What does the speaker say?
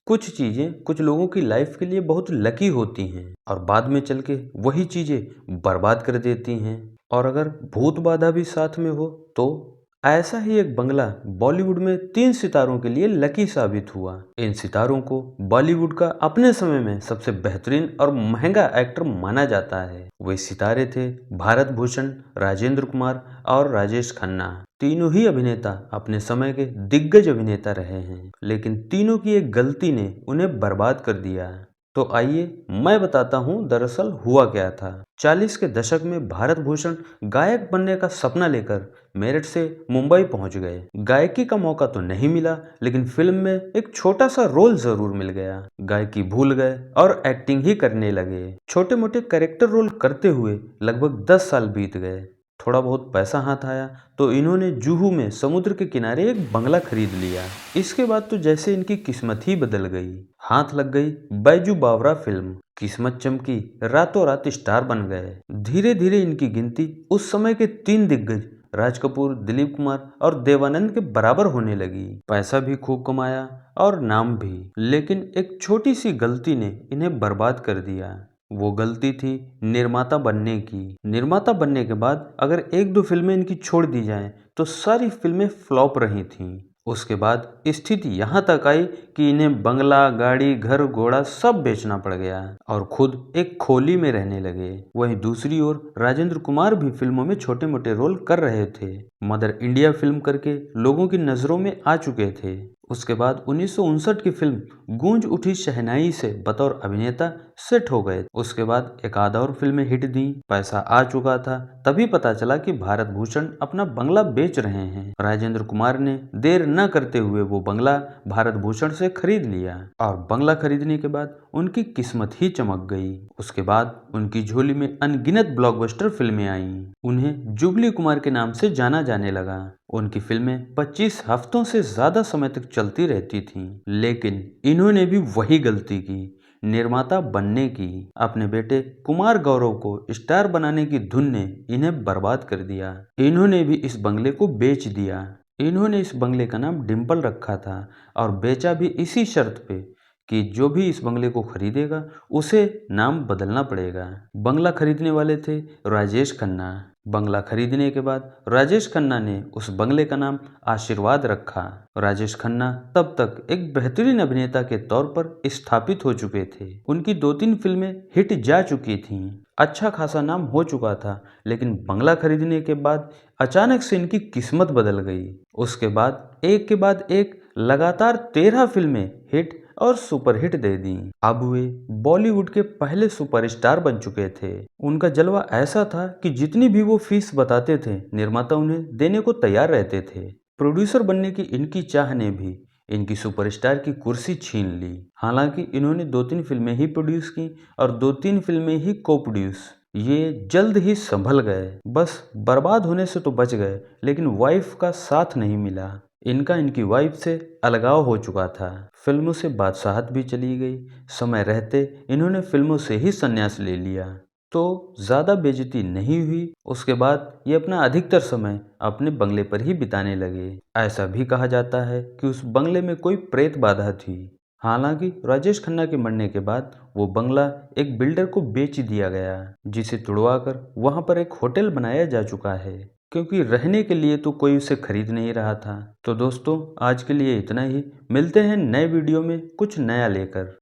कुछ चीजें कुछ लोगों की लाइफ के लिए बहुत लकी होती हैं और बाद में चल के वही चीजें बर्बाद कर देती हैं। और अगर भूत बाधा भी साथ में हो तो ऐसा ही एक बंगला बॉलीवुड में 3 सितारों के लिए लकी साबित हुआ। इन सितारों को बॉलीवुड का अपने समय में सबसे बेहतरीन और महंगा एक्टर माना जाता है। वे सितारे थे भारत भूषण, राजेंद्र कुमार और राजेश खन्ना। तीनों ही अभिनेता अपने समय के दिग्गज अभिनेता रहे हैं, लेकिन तीनों की एक गलती ने उन्हें बर्बाद कर दिया। तो आइए मैं बताता हूँ दरअसल हुआ क्या था। 40 के दशक में भारत भूषण गायक बनने का सपना लेकर मेरठ से मुंबई पहुंच गए। गायकी का मौका तो नहीं मिला, लेकिन फिल्म में एक छोटा सा रोल जरूर मिल गया। गायकी भूल गए और एक्टिंग ही करने लगे। छोटे मोटे कैरेक्टर रोल करते हुए लगभग 10 साल बीत गए। थोड़ा बहुत पैसा हाथ आया तो इन्होंने जुहू में समुद्र के किनारे एक बंगला खरीद लिया। इसके बाद तो जैसे इनकी किस्मत ही बदल गई। हाथ लग गई बैजू बावरा फिल्म, किस्मत चमकी, रातों रात स्टार बन गए। धीरे धीरे इनकी गिनती उस समय के 3 दिग्गज राज कपूर, दिलीप कुमार और देवानंद के बराबर होने लगी। पैसा भी खूब कमाया और नाम भी, लेकिन एक छोटी सी गलती ने इन्हें बर्बाद कर दिया। वो गलती थी निर्माता बनने की। निर्माता बनने के बाद अगर 1-2 फिल्में इनकी छोड़ दी जाएं तो सारी फिल्में फ्लॉप रही थीं। उसके बाद स्थिति यहाँ तक आई कि इन्हें बंगला, गाड़ी, घर, घोड़ा सब बेचना पड़ गया और खुद एक खोली में रहने लगे। वहीं दूसरी ओर राजेंद्र कुमार भी फिल्मों में छोटे मोटे रोल कर रहे थे। मदर इंडिया फिल्म करके लोगों की नजरों में आ चुके थे। उसके बाद 1959 की फिल्म गूंज उठी शहनाई से बतौर अभिनेता सेट हो गए। उसके बाद एक आध और फिल्में हिट दी, पैसा आ चुका था। तभी पता चला कि भारत भूषण अपना बंगला बेच रहे हैं। राजेंद्र कुमार ने देर न करते हुए वो बंगला भारत भूषण से खरीद लिया और बंगला खरीदने के बाद उनकी किस्मत ही चमक गई। उसके बाद उनकी झोली में अनगिनत ब्लॉकबस्टर फिल्में आईं। उन्हें जुबली कुमार के नाम से जाना जाने लगा। उनकी फिल्में 25 हफ्तों से ज्यादा समय तक चलती रहती थीं, लेकिन इन्होंने भी वही गलती की, निर्माता बनने की। अपने बेटे कुमार गौरव को स्टार बनाने की धुन ने इन्हें बर्बाद कर दिया। इन्होंने भी इस बंगले को बेच दिया। इन्होंने इस बंगले का नाम डिम्पल रखा था और बेचा भी इसी शर्त पे कि जो भी इस बंगले को खरीदेगा उसे नाम बदलना पड़ेगा। बंगला खरीदने वाले थे राजेश खन्ना। बंगला खरीदने के बाद राजेश खन्ना ने उस बंगले का नाम आशीर्वाद रखा। राजेश खन्ना तब तक एक बेहतरीन अभिनेता के तौर पर स्थापित हो चुके थे। उनकी 2-3 फिल्में हिट जा चुकी थीं, अच्छा खासा नाम हो चुका था, लेकिन बंगला खरीदने के बाद अचानक से इनकी किस्मत बदल गई। उसके बाद एक के बाद एक लगातार 13 फिल्में हिट और सुपरहिट दे दी। अब वे बॉलीवुड के पहले सुपरस्टार बन चुके थे। उनका जलवा ऐसा था कि जितनी भी वो फीस बताते थे निर्माता उन्हें देने को तैयार रहते थे। प्रोड्यूसर बनने की इनकी चाह ने भी इनकी सुपरस्टार की कुर्सी छीन ली। हालांकि इन्होंने 2-3 फिल्में ही प्रोड्यूस की और 2-3 फिल्में ही को प्रोड्यूस। ये जल्द ही संभल गए, बस बर्बाद होने से तो बच गए, लेकिन वाइफ का साथ नहीं मिला। इनका इनकी वाइफ से अलगाव हो चुका था। फिल्मों से बादशाहत भी चली गई। समय रहते इन्होंने फिल्मों से ही संन्यास ले लिया, तो ज़्यादा बेइज्जती नहीं हुई। उसके बाद ये अपना अधिकतर समय अपने बंगले पर ही बिताने लगे। ऐसा भी कहा जाता है कि उस बंगले में कोई प्रेत बाधा थी। हालांकि राजेश खन्ना के मरने के बाद वो बंगला एक बिल्डर को बेच दिया गया, जिसे तुड़वाकर वहां पर एक होटल बनाया जा चुका है, क्योंकि रहने के लिए तो कोई उसे खरीद नहीं रहा था। तो दोस्तों आज के लिए इतना ही। मिलते हैं नए वीडियो में कुछ नया लेकर।